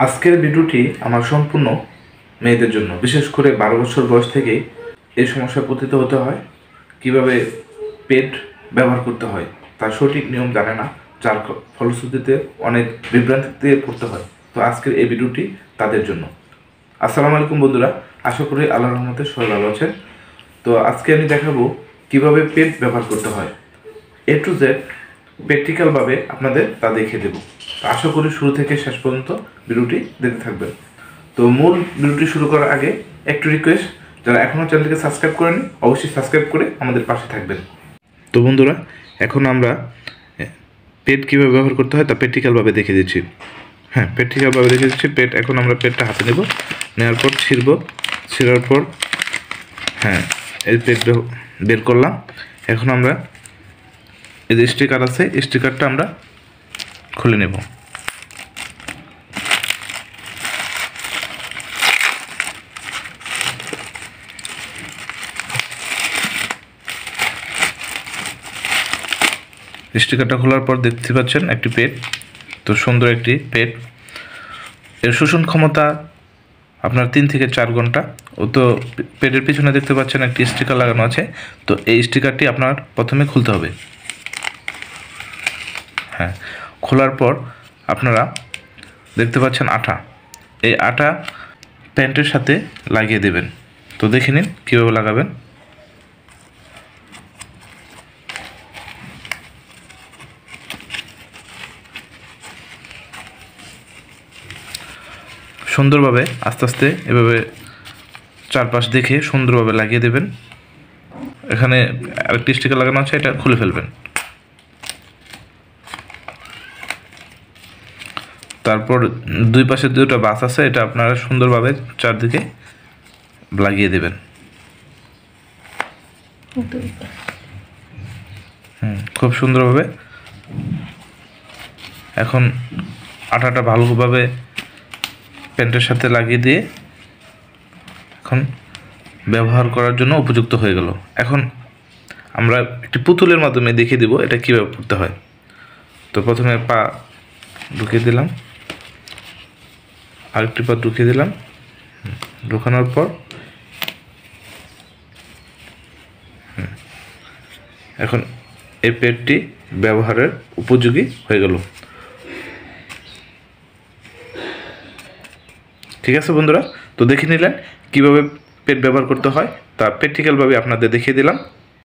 আজকের ভিডিওটি আমার সম্পূর্ণ মেয়েদের জন্য, বিশেষ করে 12 বছর বয়স থেকেই এই সমস্যায় পতিত হতে হয়। কিভাবে পেড ব্যবহার করতে হয় তার সঠিক নিয়ম জানে না, যার ফলশ্রুতিতে অনেক বিভ্রান্তিতে পড়তে হয়। তো আজকের এই ভিডিওটি তাদের জন্য। আসসালামু আলাইকুম বন্ধুরা, আশা করি আল্লাহর রহমতে সবাই ভালো আছেন। তো আজকে আমি দেখাবো কিভাবে পেড ব্যবহার করতে হয়, এ টু জেড প্র্যাকটিক্যালভাবে আপনাদের তা দেখিয়ে দেবো। আশা করি শুরু থেকে শেষ পর্যন্ত ভিডিওটি দেখতে থাকবেন। তো মূল ভিডিওটি শুরু করার আগে একটু রিকোয়েস্ট, যারা এখনও চ্যানেলটিকে সাবস্ক্রাইব করেনি অবশ্যই সাবস্ক্রাইব করে আমাদের পাশে থাকবেন। তো বন্ধুরা, এখন আমরা পেড কীভাবে ব্যবহার করতে হয় তা প্র্যাকটিক্যালভাবে দেখিয়ে দিচ্ছি। প্র্যাকটিক্যালভাবে দেখিয়ে দিচ্ছি। এখন আমরা পেডটা হাতে নেব, নেওয়ার পর ছিঁড়ার পর এই পেড বের করলাম। এখন আমরা এই যে স্টিকার আছে, স্টিকারটা আমরা খুলে নেব। স্টিকারটা খোলার পর দেখতে পাচ্ছেন একটি পেড, তো সুন্দর একটি পেড। এর শোষণ ক্ষমতা আপনার 3 থেকে 4 ঘন্টা। তো পেডের পিছনে দেখতে পাচ্ছেন একটি স্টিকার লাগানো আছে। তো এই স্টিকারটি আপনার প্রথমে খুলতে হবে। খোলার পর আপনারা দেখতে পাচ্ছেন আঠা, এই আঠা প্যান্টের সাথে লাগিয়ে দেবেন। তো দেখে নিন কীভাবে লাগাবেন। সুন্দরভাবে আস্তে আস্তে এভাবে চারপাশ দেখে সুন্দরভাবে লাগিয়ে দেবেন। এখানে আরেকটি স্টিকার লাগানো আছে, এটা খুলে ফেলবেন। তারপর দুই পাশে দুটো বাস আছে, এটা আপনারা সুন্দরভাবে চারদিকে লাগিয়ে দেবেন। খুব সুন্দরভাবে। এখন আটাটা ভালোভাবে প্যান্টের সাথে লাগিয়ে দিয়ে এখন ব্যবহার করার জন্য উপযুক্ত হয়ে গেল। এখন আমরা একটি পুতুলের মাধ্যমে দেখিয়ে দেব এটা কীভাবে করতে হয়। তো প্রথমে পা ঢুকিয়ে দিলাম, আরেকটি পা ঢুকিয়ে দিলাম। ঢোকানোর পর এখন এই পেডটি ব্যবহারের উপযোগী হয়ে গেল। ঠিক আছে বন্ধুরা, তো দেখে নিলেন কীভাবে পেড ব্যবহার করতে হয়, তা প্র্যাকটিক্যালভাবে আপনাদের দেখিয়ে দিলাম।